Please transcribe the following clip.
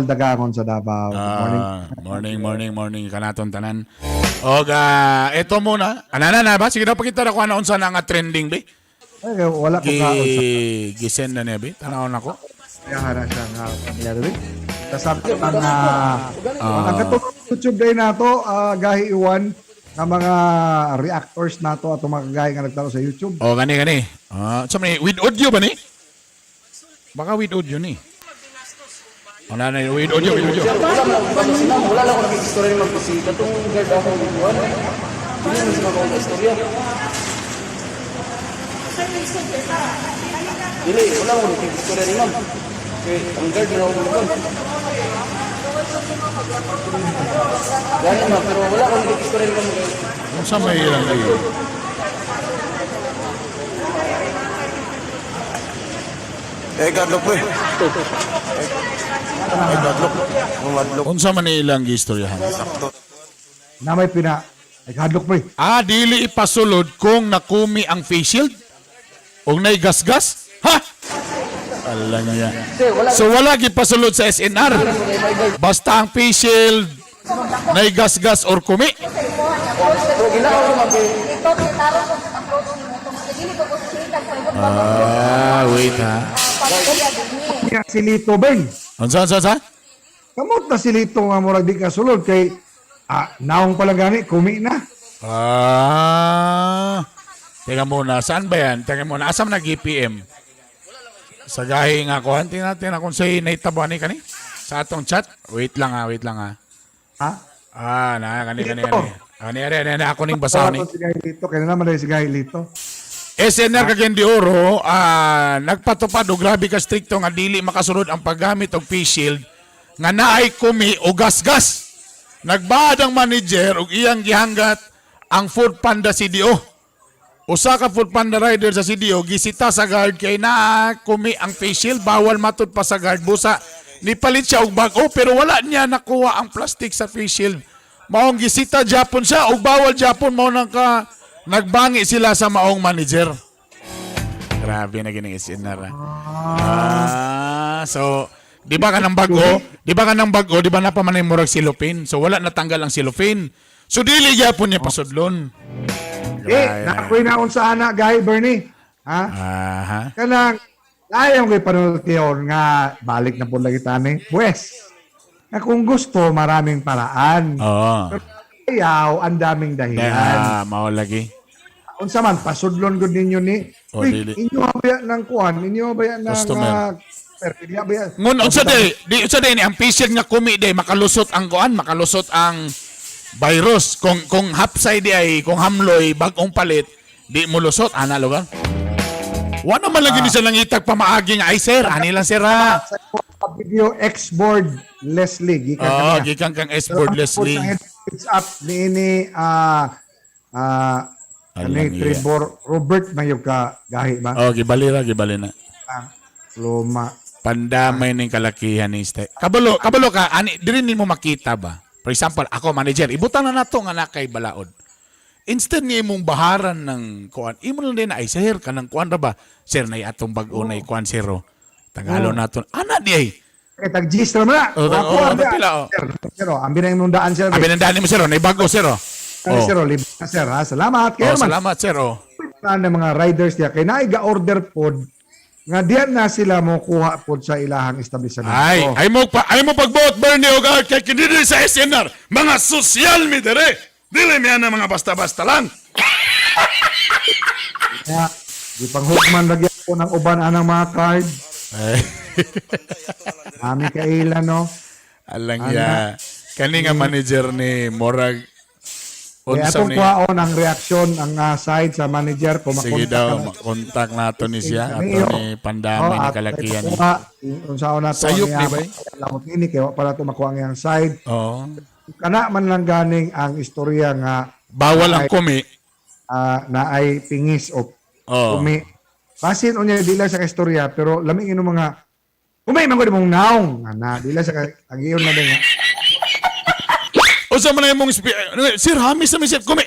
Dagangon sa Davao. Good morning. Morning kanaton tanan. Og eto muna. Anana na ba? Sige daw pakita na ko ano unsa na nga trending be. Ay, wala ko kaon sa Gisend na niya be. Tanaw na ko. kaya na siya nga nangyari. Kasabot ang katulong YouTube day nato, gahi iwan nga mga reactors nato at mga gahi nga nagtaro sa YouTube. Oh, gani. So may with audio ba ni? Baka with audio ni. Wala na with audio. Wala lang ako nag-istorya ng magpasita. Itong guard ako buwan. Hindi naman sila ako istorya. Dili, wala ako nag-istorya ni ma'am. Okay, ang guard na ako buwan. Gani ma'am, pero wala ako nag-istorya ni ma'am. Unsa may ilang kayo? Gadlok po eh. Gadlok. Gadlok. Unsa man ilang gistoryahan? Na may ay hadlok pre. Dili ipasulod kung nakumi ang face shield o nay gasgas? Ha? Alam niya. So wala gipasulod sa SNR. Basta ang face shield nay gasgas or kumi. Pero ginagawa ko ma'am. Wait ha. Kaya si Lito Ben. Unsa? Kamot na si Lito nga murag di ka sulod kay naong pala gani kumi na. Teka muna, saan ba yan? Teka muna, asam na GPM? Sa gahi nga ko, hantin natin na kung sa'yo naitabuan ni kani? Sa atong chat? Wait lang ha. Kani. Kani, ako ning basaw ni. Si Gahi Lito, kaya naman dahil si Gahi Lito. SNR Cagayan de Oro, nagpatupad o grabe ka stricto nga dili makasunod ang paggamit og face shield nga naay kumi o gasgas. Nagbaad ang manager og iyang gihanggat ang Food Panda CDO. Usa ka Food Panda rider sa CDO gisita sa guard kay naa kumi ang face shield, bawal matud pa sa guard busa. Nipalit siya og bag-o pero wala niya nakuha ang plastic sa face shield. Maong gisita Japon siya og bawal Japon mao nang nagbangi sila sa maong manager. Grabe na gining SNR. So, di ba ka ng bago? Di ba napamanay murag silopin? So, wala natanggal ang silopin. So, dili gyapon niya pasudlon. Nakakuy na akong sa anak, Gahi Bernie. Kanang, ayaw kay panultiyon nga balik na po lagi tani. Pues, na kung gusto, maraming paraan. Oo. Ayaw, ang daming dahilan. Mao lagi. Unsa man pasudlon gud ninyo ni. Dili. Inyo ba ng kuan? Inyo ba ng Customer. perpilya ba? Ngun unsa day ni ang patient nga kumi day makalusot ang kuan, makalusot ang virus. Kung hapsay di ay kung hamloy bagong palit, di mo lusot ana lugar. Wa naman lagi ni sa nangitag pamaagi nga ay sir, ani lang sir ha. Sa video X-board Leslie gikan Gikan kang S-board Leslie. It's up ni Trevor Robert mayog ka gahi ba? Gibali na. Luma. Pandamay ning kalakihan ni Ste. Kabalo ka ani diri nimo makita ba? For example, ako manager, ibutang na nato nga nakay balaod. Instead ni imong baharan ng kuan, imo lang din ay sir kanang kuan ra ba? Sir nay atong bag-o nay kuan siro. Tagalo naton. Ana di ay. Kay tag-register mo na. Pila. Sir, ambi na imong daan sir. Abinandaan mo sir, nay bago sir. Sir, libre na sir ha. Salamat kayo man. Salamat sir. Na mga riders diya kay naay ga-order pod nga diyan na sila mo kuha pod sa ilahang establishment. Ay mo pagbuot Bernie og Art kay kini sa SNR, mga social media dire. Dili mi ana mga basta-basta lang. Kaya di panghugman lagi ko ng uban anang mga card. Nami kailan no. Alang ya. Kani nga manager ni Morag Kaya unsa atong ni. kuhaon ang reaksyon ang side sa manager kung Sige daw, kontak nato ni siya ato ni pandami ni kalakihan ni. Unsaon na to Sayop ni ba? Lamot ini kay para to makuha ang side. Oo. Kana man lang ganing ang istorya nga Bawal ang kumi. na ay pingis o Oo. kumi. Basin unya dila sa istorya pero laming ino mga kumi man gud mong naong na dila sa agiyon na din nga. O sa man imong sir, hamis na mi sir kumi.